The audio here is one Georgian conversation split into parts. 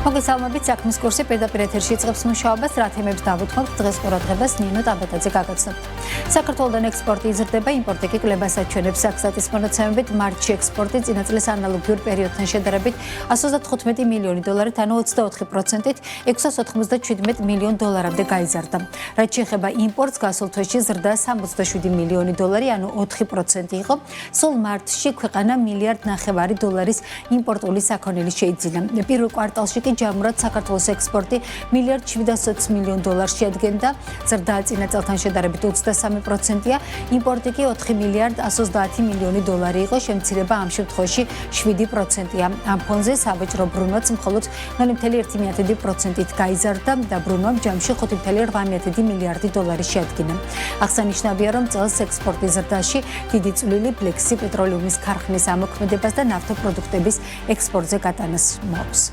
მოგესალმებით, საქმის კურსი პირდაპირ ეთერში იწყებს მუშაობას, რა თემებს დავუთმობთ დღეს ყურადღებას ნინო ტაბეტაძე გაგაცნობთ. საქართველოდან ექსპორტი იზრდება, იმპორტი კი კლებას აჩვენებს. საქსტატის მონაცემებით მარტში ექსპორტი წინა წლის ანალოგიურ პერიოდთან შედარებით 195 მილიონი დოლარით, ანუ 24%-ით 697 მილიონ დოლარამდე გაიზარდა. რაც შეეხება იმპორტს, გასულ თვეში ზრდა 67 მილიონი დოლარი, ანუ 4% იყო. სულ მარტში ქვეყანა მილიარდ ნახევარი დოლარის იმპორტული საქონელი შეიძინა. პირველ კვარტალში კი ჯამურად საქართველოს ექსპორტი მილიარდ 720 მილიონ დოლარს შეადგენდა, ზრდა წინა წელთან შედარებით 23%-ია, იმპორტი კი 4 მილიარდ 130 მილიონი დოლარი იყო, შემცირება ამ შემთხვევაში 7%-ია. ამ ფონზე საბაჟრო ბრუნვაც მხოლოდ 0,1%-ით გაიზარდა და ბრუნვამ ჯამში 5,8 მილიარდი დოლარი შეადგინა. აღსანიშნავია, რომ წელს ექსპორტის ზრდაში დიდი წვლილი ბლექსი პეტროლიუმის ქარხნის ამოქმედებას და ნავთობპროდუქტების ექსპორტზე გატანას მოაქვს.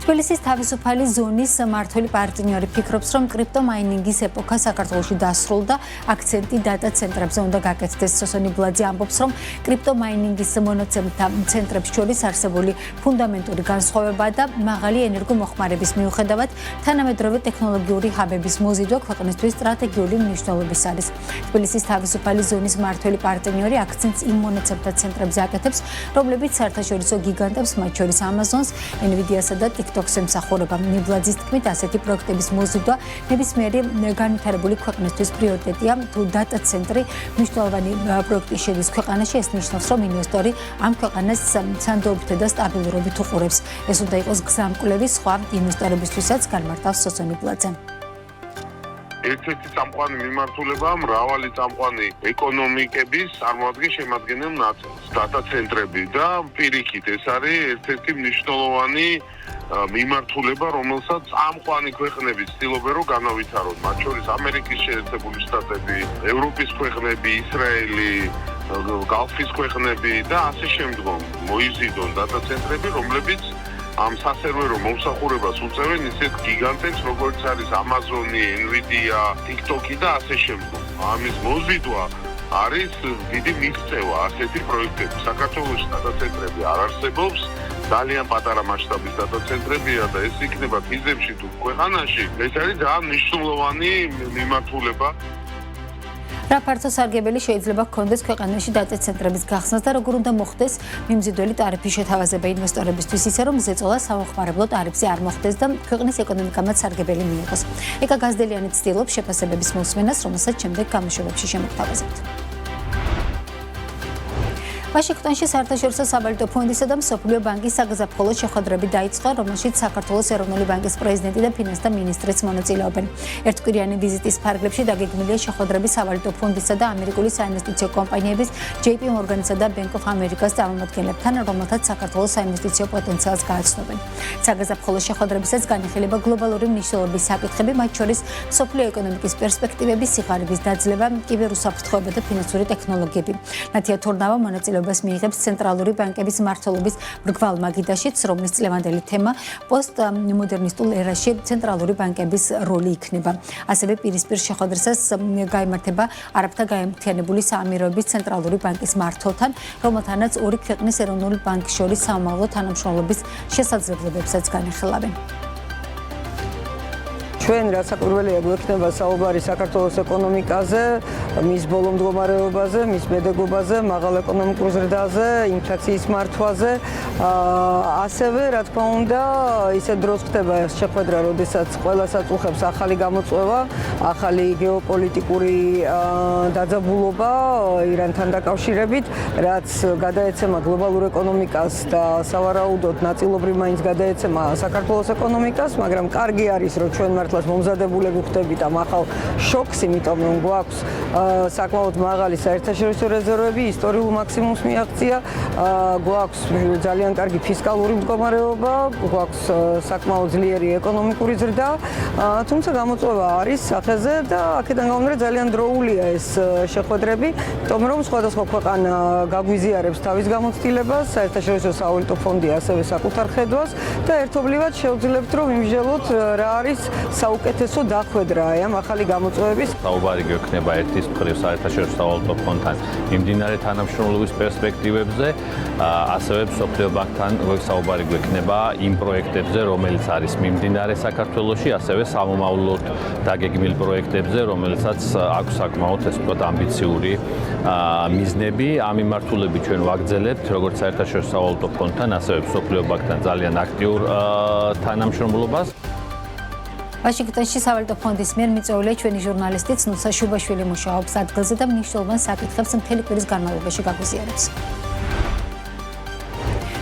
თბილისის თავისუფალი ზონის მმართველი პარტნიორი ფიქრობს, რომ კრიპტომაინინგის ეპოქა საქართველოში დასრულდა, აქცენტი დატა ცენტრებზე უნდა გაკეთდეს. სოსონი ბლაძე ამბობს, რომ კრიპტომაინინგის მონაცემთა ცენტრებს შორის არსებული ფუნდამენტური განსხვავება და მაღალი ენერგომოხმარების მიუხედავად თანამედროვე ტექნოლოგიური ჰაბების მოზიდვა ქვეყნისთვის სტრატეგიული მნიშვნელობის არის. თბილისის თავისუფალი ზონის მმართველი პარტნიორი აქცენტს იმ მონაცემთა ცენტრებზე აკეთებს, რომლებიც საერთაშორისო გიგანტებს, მათ შორის Amazon-ს, Nvidia-სა და TikTok-ს ემსახურება. ნიბლაძის თქმით, ასეთი პროექტების მოზიდვა ნებისმიერი განვითარებული ქვეყნისთვის პრიორიტეტია. თუ დატა ცენტრი მნიშვნელოვანი პროექტი შედის ქვეყანაში, ეს ნიშნავს, რომ ინვესტორი ამ ქვეყანას სანდოობითა და სტაბილურობით უყურებს. ეს უნდა იყოს გზამკვლევი სხვა ინვესტორებისთვისაც, განმარტავს სოსონი ბლაძე. ერთ-ერთი წამყვანი მიმართულებაა მრავალი წამყვანი ეკონომიკების წარმომადგენელ ნაწილს, დატა ცენტრები და პირიქით ეს არის ერთ-ერთი მნიშვნელოვანი მიმართულება, რომელსაც წამყვანი ქვეყნები ცდილობენ რომ განავითარონ, მათ შორის ამერიკის შეერთებული შტატები, ევროპის ქვეყნები, ისრაელი, გალფის ქვეყნები და ასე შემდგომ მოიზიდონ დატა ცენტრები, რომლებიც ამ სასერვერო მომსახურებას უწევენ ისეთ გიგანტებს, როგორც არის Amazon-ი, Nvidia, TikTok-ი და ასე შემდგომ. ამის მოზიდვა არის დიდი მიღწევა ასეთი პროექტები. საქართველოს დატა ცენტრები არ არსებობს, ძალიან პატარა მასშტაბის დატა ცენტრებია და ეს იქნება ფიზებში თუ ქვეყანაში. ეს არის ძალიან მნიშვნელოვანი მიმართულება. რა ფართო სარგებელი შეიძლება გქონდეს ქვეყანაში დატა ცენტრების გახსნას და როგორ უნდა მოხდეს მიმზიდველი ტარიფის შეთავაზება ინვესტორებისთვის, ისე რომ ზეწოლა სამხმარებლო ტარიფზე არ მოხდეს და ქვეყნის ეკონომიკამაც სარგებელი მიიღოს. ეკა გაზდელიანი ცდილობს შეფასებების მოსმენას, რომელსაც შემდეგ გამოშვებებში შემოგთავაზებთ. ვაშინგტონში საერთაშორისო სავალუტო ფონდისა და მსოფლიო ბანკის საგაზაფხულო შეხვედრები დაიწყო, რომელშიც საქართველოს ეროვნული ბანკის პრეზიდენტი და ფინანსთა მინისტრიც მონაწილეობენ. ერთკვირიანი ვიზიტის ფარგლებში დაგეგმილია შეხვედრები სავალუტო ფონდისა და ამერიკული საინვესტიციო კომპანიების JP Morgan-სა და Bank of America-ს წარმომადგენლებთან, რომელთაც საქართველოს საინვესტიციო პოტენციალს გააცნობენ. საგაზაფხულო შეხვედრებისაც განიხილება გლობალური მნიშვნელობის საკითხები, მათ შორის მსოფლიო ეკონომიკის პერსპექტივები, სიღარიბის დაძლევა, კიბერუსაფრთხოება და ფინანსური ტექნოლოგიები. ნათია თორნავა მონაწილეობს მიიღებს ცენტრალური ბანკების მმართველობის მრგვალ მაგიდაშიც, რომლის წლევანდელი თემა პოსტმოდერნისტულ ერაში ცენტრალური ბანკების როლი იქნება. ასევე პირისპირ შეხვედრასაც გაიმართება არაბთა გაერთიანებული საამიროების ცენტრალური ბანკის მმართველთან, რომელთანაც ორი ქვეყნის ეროვნული ბანკის შორის საომავლო თანამშრომლობის შესაძლებლობებსაც განეხილავენ. ჩვენ რასაკვირველია გვექნება საუბარი საქართველოს ეკონომიკაზე, მის ბოლო მდგომარეობაზე, მის მედეგობაზე, მაღალ ეკონომიკურ ზრდაზე, ინფლაციის მართვაზე. ასევე, რა თქმა უნდა, ისეთ დროს ხდება შეხვედრა, როდესაც ყველას აწუხებს ახალი გამოწვევა, ახალი გეოპოლიტიკური დაძაბულობა ირანთან დაკავშირებით, რაც გადაეცემა გლობალურ ეკონომიკას და სავარაუდოდ ნაწილობრივ მაინც გადაეცემა საქართველოს ეკონომიკას, მაგრამ კარგი არის, რომ ჩვენ მართლაც მომზადებულები ხდებით ამ ახალ შოკს, იმიტომ რომ გვაქვს საკმაოდ მაღალი საერთაშორისო რეზერვები, ისტორიულ მაქსიმუმს მიაღწია, გვაქვს ძალიან კარგი ფისკალური მდგომარეობა, გვაქვს საკმაოდ ძლიერი ეკონომიკური ზრდა, თუმცა გამოწვევა არის სახეზე და აქედან გამომდინარე ძალიან დროულია ეს შეხვედრები, იმიტომ რომ სხვადასხვა ქვეყანა გაგვიზიარებს თავის გამოცდილებას, საერთაშორისო სავალუტო ფონდი ასევე საკუთარ ხედვას და ერთობლივად შევძლებთ რომ იმსჯელოთ რა არის საუკეთესო დახვედრა ამ ახალი გამოწვევების. საუბარი გვექნება ერთის მხრივ საერთაშორისო სავალუტო ფონდთან მიმდინარე თანამშრომლობის პერსპექტივებზე, ასევე მსოფლიო ბანკთან საუბარი გვექნება იმ პროექტებზე, რომელიც არის მიმდინარე საქართველოში, ასევე სამომავლოდ დაგეგმილ პროექტებზე, რომელსაც აქვს საკმაოდ ეს ვთქვათ ამბიციური მიზნები. ამ მიმართულებით ჩვენ ვაგრძელებთ როგორც საერთაშორისო სავალუტო ფონდთან, ასევე მსოფლიო ბანკთან ძალიან აქტიურ თანამშრომლობას. ვაშინგტონში სავალუტო ფონდის მიერ მიწვეულია ჩვენი ჟურნალისტი ცნუცა შუბაშვილი მუშაობს ადგილზე და მნიშვნელოვან საკითხებს მთელი კვირის განმავლობაში გაგვიზიარებს.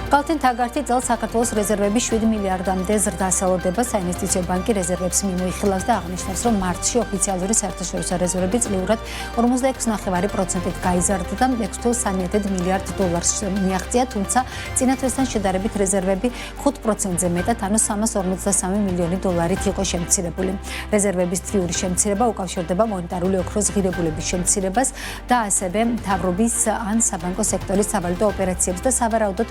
Galten Tagarti წელს საქართველოს რეზერვები 7 მილიარდამდე ზრდასელოდება. საინვესტიციო ბანკი რეზერვებს მიმოიხილავს და აღნიშნავს, რომ მარტში ოფიციალური საერთაშორისო რეზერვები წლიურად 46.9%-ით გაიზარდა და 6.3 მილიარდ დოლარს მიაღწია, თუმცა წინა თვესთან შედარებით რეზერვები 5%-ზე მეტად, ანუ 353 მილიონი დოლარით იყო შემცირებული. რეზერვების დღიური შემცირება უკავშირდება მონეტარული ოქროს ღირებულების შემცირებას და ასევე მთავრობის ან საბანკო სექტორის სავალუტო ოპერაციებს და სავარაუდოდ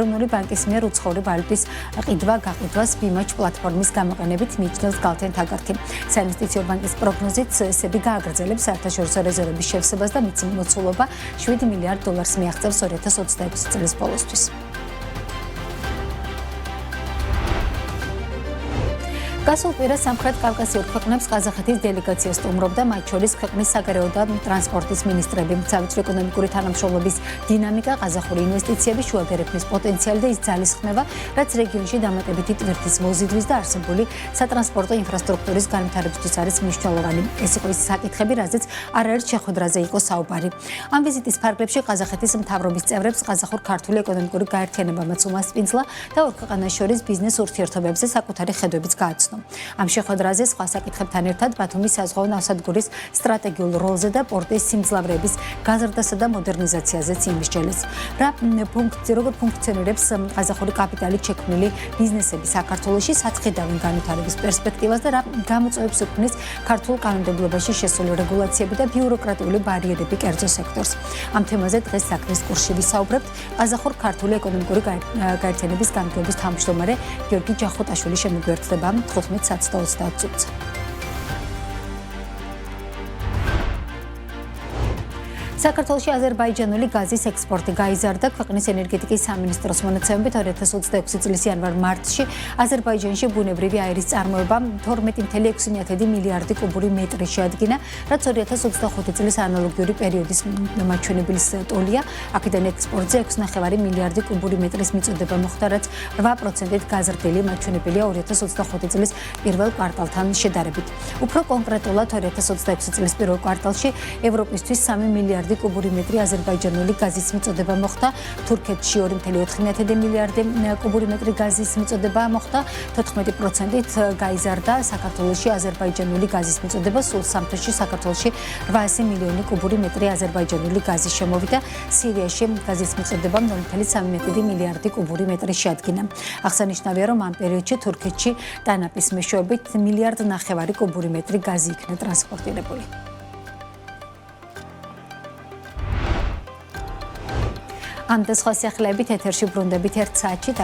ეროვნული ბანკის მიერ უცხოური ვალუტის ყიდვა-გაყიდვას ბიმაჩ პლატფორმის გამოყენებით მიიჩნევს Galten Tagarti. საინვესტიციო ბანკის პროგნოზით ესები გააგრძელებს საერთაშორისო რეზერვების შევსებას და მის მოცულობა 7 მილიარდ დოლარს მიაღწევს 2026 წლის ბოლოსთვის. გასულ კვირას სამხრეთ კავკასიურ ქვეყნებს ყაზახეთის დელეგაცია სტუმრობდა, მათ შორის ქვეყნის საგარეო და ტრანსპორტის მინისტრები. სავიწრო ეკონომიკური თანამშრომლობის დინამიკა, ყაზახური ინვესტიციების შუადერეფნის პოტენციალი და ის ძალისხმევა, რაც რეგიონში დამატებითი ტვირთის მოზიდვის და არსებული სატრანსპორტო ინფრასტრუქტურის განვითარებისთვის არის მნიშვნელოვანი. ეს იყო ის საკითხები, რაზეც არაერთ შეხვედრაზე იყო საუბარი. ამ ვიზიტის ფარგლებში ყაზახეთის მთავრობის წევრებს ყაზახურ-ქართული ეკონომიკური გაერთიანებაც უმასპინძლა და ორ ქვეყანას შორის ბიზნეს ურთიერთობებზე საკუთარი ხედვებიც გააცნო. ამ შეხვედრაზე სხვა საკითხებთან ერთად ბათუმის საზღვაო ნავსადგურის სტრატეგიულ როლზე და პორტის სიმძლავრეების გაზრდასა და მოდერნიზაციაზეც იმსჯელეს. როგორ ფუნქციონირებს ყაზახური კაპიტალით შექმნილი ბიზნესები საქართველოში, საცხიდავენ განვითარების პერსპექტივას და რა გამოწვევებს უქმნის ქართულ კანონმდებლობაში შესული რეგულაციები და ბიუროკრატიული ბარიერები კერძო სექტორს. ამ თემაზე დღეს საქმის კურსში ვისაუბრებთ ყაზახურ-ქართული ეკონომიკური გაერთიანების განყოფის თავმჯდომარე გიორგი ჯახოტაშვილი შემოგვიერთდება 15:30 წუთს. საქართველოში აზერბაიჯანული გაზის ექსპორტი გაიზარდა. ქვეყნის ენერგეტიკის სამინისტროს მონაცემებით 2026 წლის იანვარ-მარტში აზერბაიჯანში ბუნებრივი აირის წარმოება 12.6 მილიარდი კუბური მეტრი შეადგინა, რაც 2025 წლის ანალოგიური პერიოდის მაჩვენებლის ტოლია. აქედან ექსპორტზე 6.5 მილიარდი კუბური მეტრის მიწოდება მოხდა, რაც 8%-ით გაზრდილი მაჩვენებელია 2025 წლის პირველ კვარტალთან შედარებით. უფრო კონკრეტულად 2026 წლის პირველ კვარტალში ევროპისთვის 3 მილიარდი კუბური მეტრი აზერბაიჯანული გაზის მიწოდება მოხდა, თურქეთში 2.4 მილიარდი კუბური მეტრი გაზის მიწოდება მოხდა, 14%-ით გაიზარდა საქართველოში აზერბაიჯანული გაზის მიწოდება, სულ სამთოში საქართველოში 800 მილიონი კუბური მეტრი აზერბაიჯანული გაზი შემოვიდა, სირიაში გაზის მიწოდება 0.3 მილიარდი კუბური მეტრი შეადგინა. აღსანიშნავია, რომ ამ პერიოდში თურქეთში ტანაპის მეშვეობით 1.5 მილიარდი კუბური მეტრი გაზი იქნა ტრანსპორტირებული. ამ და სხვა სიახლეებით ეთერში ბრუნდებით 1 საათში.